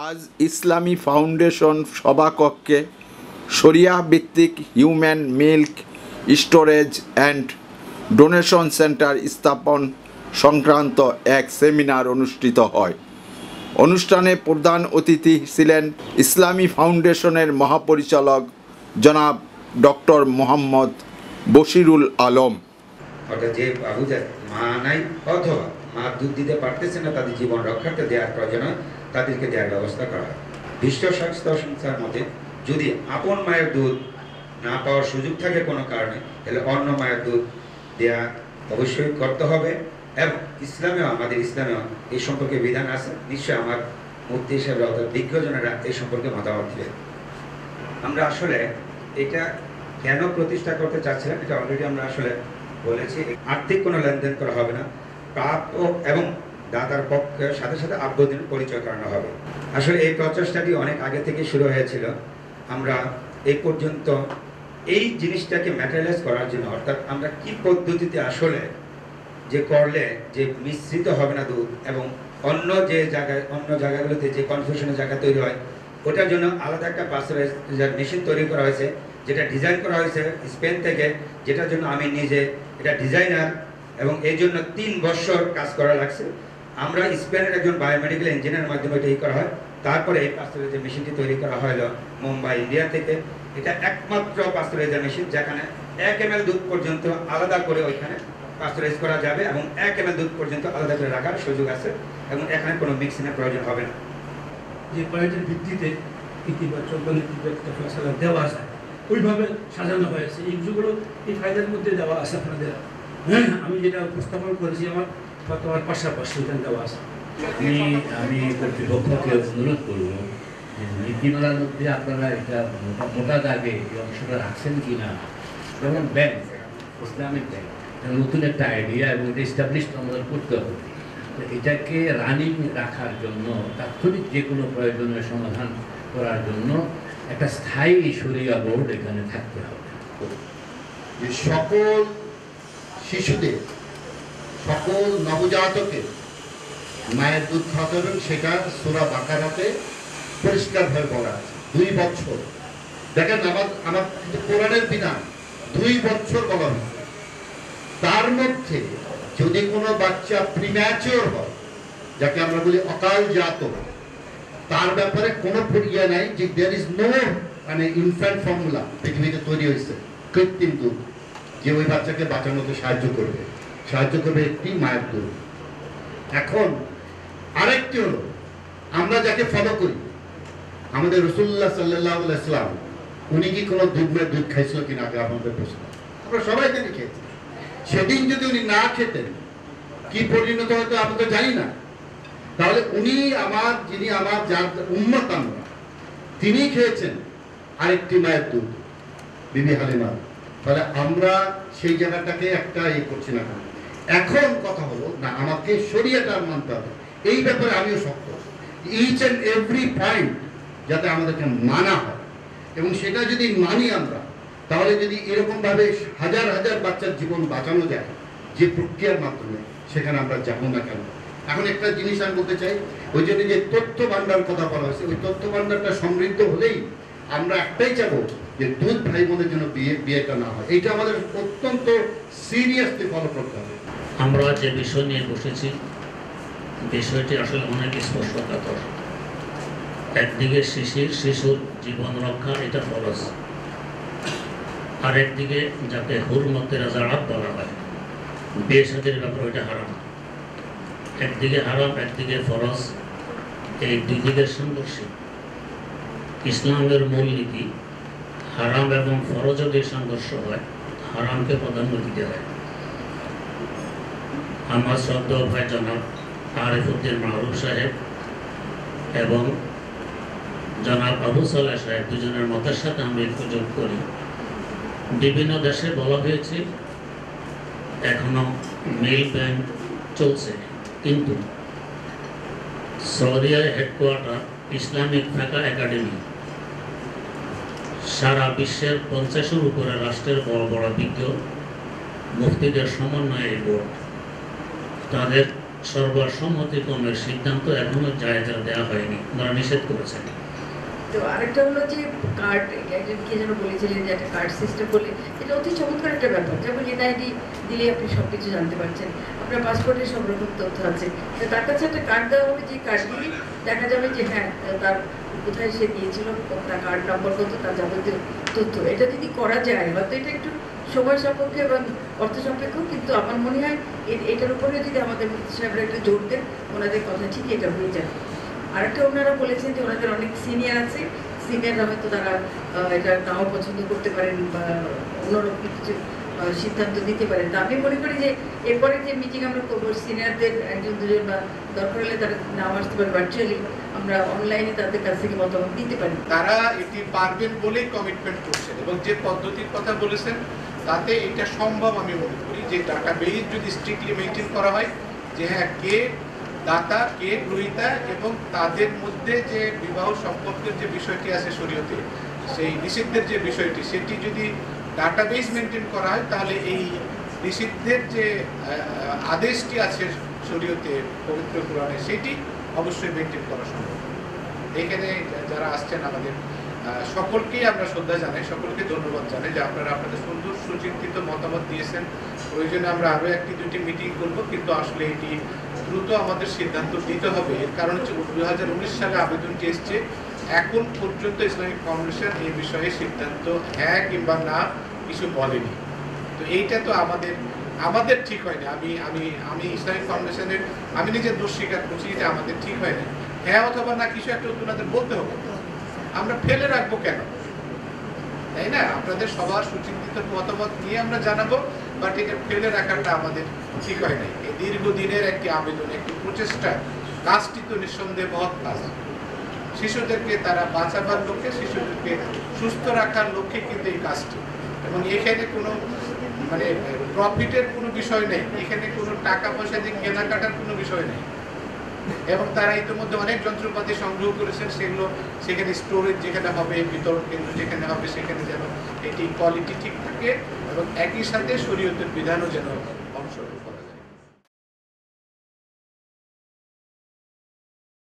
আজ ইসলামী ফাউন্ডেশন সভাকক্ষে শরিয়া ভিত্তিক human milk storage and donation centre স্থাপন সংক্রান্ত এক সেমিনার অনুষ্ঠিত হয়। অনুষ্ঠানে প্রধান অতিথি ছিলেন ইসলামী ফাউন্ডেশনের মহাপরিচালক জনাব ডক্টর মোহাম্মদ বশিরুল আলম। অর্থাৎ যে বাবুদের মা নাই অথবা মা দুধ দিতে পারতেছে না, তাদের জীবন রক্ষার্থে দেওয়ার প্রয়োজন হয়, তাদেরকে দেওয়ার ব্যবস্থা করা হয়। বিশ্ব স্বাস্থ্য সংস্থার মতে যদি আপন মায়ের দুধ না পাওয়ার সুযোগ থাকে কোনো কারণে, তাহলে অন্য মায়ের দুধ দেওয়া অবশ্যই করতে হবে। এবং ইসলামেও, আমাদের ইসলামেও এই সম্পর্কে বিধান আছে। নিশ্চয়ই আমার মুফতি হিসেবে অর্থাৎ বিজ্ঞজনেরা এই সম্পর্কে মতামত দিবেন। আমরা আসলে এটা কেন প্রতিষ্ঠা করতে চাচ্ছিলাম, এটা অলরেডি আমরা আসলে বলেছি। আর্থিক কোনো লেনদেন করা হবে না, প্রাপ্য এবং দাতার পক্ষের সাথে সাথে আব্বদিন পরিচয় করানো হবে। আসলে এই প্রচেষ্টাটি অনেক আগে থেকে শুরু হয়েছিল। আমরা এই পর্যন্ত এই জিনিসটাকে ম্যাটেরিয়ালাইজ করার জন্য, অর্থাৎ আমরা কি পদ্ধতিতে আসলে যে করলে যে মিশ্রিত হবে না দুধ, এবং অন্য জায়গাগুলোতে যে কনফিউশনের জায়গা তৈরি হয়, ওটার জন্য আলাদা একটা পাস্টারাইজার মেশিন তৈরি করা হয়েছে, যেটা ডিজাইন করা হয়েছে স্পেন থেকে, যেটার জন্য আমি নিজে এটা ডিজাইনার, এবং এই জন্য 3 বছর কাজ করা লাগছে। আমরা স্পেনের একজন বায়োমেডিক্যাল ইঞ্জিনিয়ারের মাধ্যমে এটা করা হয়। তারপরে এই পাস্টারাইজার মেশিনটি তৈরি করা হলো মুম্বাই, ইন্ডিয়া থেকে। এটা একমাত্র পাস্টারাইজার মেশিন যেখানে 1 ml দুধ পর্যন্ত আলাদা করে ওইখানে পাস্টারাইজ করা যাবে, এবং 1 ml দুধ পর্যন্ত আলাদা করে রাখার সুযোগ আছে, এবং এখানে কোনো মিক্সিংয়ের প্রয়োজন হবে না। যে পয়েন্টের ভিত্তিতে ইতিবাচক বা নেতিবাচক ফয়সালা দেওয়া যায় ওইভাবে সাজানো হয়েছে। এইগুলো এই ফায়দার মধ্যে দেওয়া আছে আপনাদের। আমি যেটা উপস্থাপন করেছি আমার বর্তমান পাশাপাশি এখানে দেওয়া আছে। আমি কর্তৃপক্ষকে অনুরোধ করব যে নীতিমালার মধ্যে আপনারা এটা মোটা দাগে এই অংশটা রাখছেন কি না। যেমন ব্যাংক, ইসলামিক ব্যাংক নতুন একটা আইডিয়া, এবং এটা এস্টাবলিশ আমাদের করতে হবে। এটাকে রানিং রাখার জন্য তাৎক্ষণিক যে কোনো প্রয়োজনীয় সমাধান করার জন্য একটা স্থায়ী শরিয়া বোর্ড এখানে থাকতে হবে। যে সকল শিশুদের, সকল নবজাতকের মায়ের দুধ খাওয়াতে হবে, সেটা সূরা বাকারাতে পরিষ্কারভাবে বলা আছে। 2 বছর, দেখেন আমার কোরআনের বিধান 2 বছর বলা হয়েছে। তার মধ্যে যদি কোনো বাচ্চা প্রিম্যাচিওর হয়, যাকে আমরা বলি অকাল জাত, তার ব্যাপারে কোনো ইয়ে নাই যে there is no infant formula পৃথিবীতে তৈরি হয়েছে কৃত্রিম দুধ যে ওই বাচ্চাকে বাঁচানোতে সাহায্য করবে একটি মায়ের দুধ। এখন আরেকটি হলো, আমরা যাকে ফলো করি, আমাদের রাসূলুল্লাহ সাল্লাল্লাহু আলাইহি ওয়াসাল্লাম, উনি কি কোনো দুধ খাইছিল কিনা আগে আমাদের প্রশ্ন। আমরা সবাই জানি খেয়েছি। সেদিন যদি উনি না খেতেন কি পরিণত হতো আমি তো জানি না। তাহলে উনি যিনি আমার যার উম্মত আমরা, তিনি খেয়েছেন আরেকটি মায়ের দুধ, বিবি হালিমা। তাহলে আমরা সেই জায়গাটাকে একটা করছি না। এখন কথা হলো না, আমাকে শরিয়াটা মানতে হবে। এই ব্যাপারে আমিও শক্ত, ইচ অ্যান্ড এভরি পয়েন্ট যাতে আমাদেরকে মানা হয়, এবং সেটা যদি মানি আমরা, তাহলে যদি এরকম ভাবে হাজার হাজার বাচ্চার জীবন বাঁচানো যায় যে প্রক্রিয়ার মাধ্যমে, সেখানে আমরা যাবো না কেন। এখন একটা জিনিস আমি বলতে চাই, ওই জন্য যে তথ্য ভান্ডার কথা বলা হয়েছে, ওই তথ্য ভান্ডারটা সমৃদ্ধ হলেই আমরা একটাই চাবো যে দুধ ভাই বোনের জন্য বিয়েটা না হয়। এইটা আমাদের অত্যন্ত সিরিয়াসলি ফলো করতে হবে। আমরা যে বিষয় নিয়ে বসেছি, বিষয়টি আসলে অনেক স্পর্শকাতর। একদিকে শিশুর জীবন রক্ষা, এটা ফরজ। আরেকদিকে যাকে হুরমতের জারাব বলা হয়, বিয়ে শাদীর ব্যাপারে ওইটা হারাম। একদিকে হারাম, একদিকে ফরজ, এই 2 দিকের সংঘর্ষে ইসলামের মূলনীতি হারাম এবং ফরজ যদি সংঘর্ষ হয়, হারামকে প্রাধান্য দিতে হয়। আমার শ্রদ্ধেয় ভাই জনাব আরিফউদ্দিন মাহরুফ সাহেব এবং জনাব আবু সালেহ সাহেব, দুজনের মতের সাথে আমি একটু যোগ করি। বিভিন্ন দেশে বলা হয়েছে এখনো মিল ব্যাংক চলছে, কিন্তু সৌদিয়ার হেডকোয়ার্টার ইসলামিক ফাকা একাডেমি সারা বিশ্বের 50-এর উপরে রাষ্ট্রের বড় বড় বিজ্ঞ মুফতিদের সমন্বয়ে এই বোর্ড, তাদের সর্বসম্মতিক্রমের সিদ্ধান্ত এখনো জায়গা দেওয়া হয়নি, ওনারা নিষেধ করেছেন। তো আরেকটা হলো যে কার্ড, একজন কে যেন বলেছিলেন যে একটা কার্ড সিস্টেম করলে এটা অতি চমৎকার একটা ব্যাপার। যেমন এনআইডি দিলে আপনি সব কিছু জানতে পারছেন, আপনার পাসপোর্টের সব রকম তথ্য আছে, তো তার কাছে একটা কার্ড দেওয়া হবে, যে কার্ড দিয়ে দেখা যাবে যে হ্যাঁ তার কোথায় সে দিয়েছিল, তার কার্ড নম্বর কত, তার যাবতীয় তথ্য। এটা যদি করা যায়, হয়তো এটা একটু সময় সাপেক্ষ এবং অর্থ সাপেক্ষ, কিন্তু আমার মনে হয় এটার উপরে যদি আমাদের মুফতি সাহেবরা একটু জোর দেন, ওনাদের কথা ঠিকই এটা হয়ে যায়। আরেকটা ওনারা বলেছেন যে ওনাদের অনেক সিনিয়র আছে, সিনিয়ররা হয়তো তারা এটা নাও পছন্দ করতে পারেন বা অন্যরকম কিছু সিদ্ধান্ত দিতে পারেন। তা আমি মনে করি যে এরপরে যে মিটিং আমরা করবো, সিনিয়রদের একজন দুজন বা দরকার হলে তারা নাও আসতে পারে, ভার্চুয়ালি আমরা অনলাইনে তাদের কাছ থেকে মতামত দিতে পারি। তারা এটি পারবেন বলেই কমিটমেন্ট করছেন, এবং যে পদ্ধতির কথা বলেছেন তাতে এটা সম্ভব। আমি মনে করি যে ডাটাবেস যদি স্ট্রিক্টলি মেনটেন করা হয়, যে হ্যাঁ কে দাতা কে গ্রহীতা, এবং তাদের মধ্যে যে বিবাহ সম্পর্কের যে বিষয়টি আছে শরীয়তে, সেই নিষিদ্ধের যে বিষয়টি, সেটি যদি ডাটাবেস মেনটেন করা হয়, তাহলে এই নিষিদ্ধের যে আদেশটি আছে শরীয়তে পবিত্র কোরআনে, সেটি অবশ্যই মেনটেন করা সম্ভব। এখানে যারা আসছেন আমাদের সকলকেই আমরা শ্রদ্ধা জানাই, সকলকে ধন্যবাদ জানাই যে আপনারা আপনাদের সুন্দর সুচিন্তিত মতামত দিয়েছেন। প্রয়োজনে আমরা আরও একটি দুটি মিটিং করব, কিন্তু আসলে এটি দ্রুত আমাদের সিদ্ধান্ত নিতে হবে। এর কারণ হচ্ছে 2019 সালে আবেদনটি এসছে, এখন পর্যন্ত ইসলামিক ফাউন্ডেশন এই বিষয়ে সিদ্ধান্ত হ্যাঁ কিংবা না কিছু বলেনি। তো এইটা তো আমাদের ঠিক হয় না। আমি ইসলামিক ফাউন্ডেশনের আমি নিজে দোষ স্বীকার করছি, এটা আমাদের ঠিক হয় না। হ্যাঁ অথবা না কিছু একটা ওনাদের বলতে হবে, আমরা ফেলে রাখবো কেন, তাই না? আপনাদের সবার সুচিন্তিত মতামত নিয়ে আমরা জানাবো, বাট এটা ফেলে রাখাটা আমাদের ঠিক হয় নাই। এই দীর্ঘদিনের একটি আবেদন, একটি প্রচেষ্টা, কাজটি তো নিঃসন্দেহে মহৎ কাজ। শিশুদেরকে তারা বাঁচাবার লক্ষ্যে, শিশুদেরকে সুস্থ রাখার লক্ষ্যে কিন্তু এই কাজটি, এবং এখানে কোনো মানে প্রফিটের কোনো বিষয় নেই, এখানে কোনো টাকা পয়সা দিয়ে কেনাকাটার কোনো বিষয় নেই। এবং তারা ইতিমধ্যে অনেক যন্ত্রপাতি সংগ্রহ করেছেন, সেগুলো সেখানে স্টোরেজ যেখানে হবে, বিতরণ কেন্দ্র যেখানে হবে, সেখানে যেন এটি কোয়ালিটি ঠিক থাকে এবং একই সাথে শরীয়তের বিধানও যেন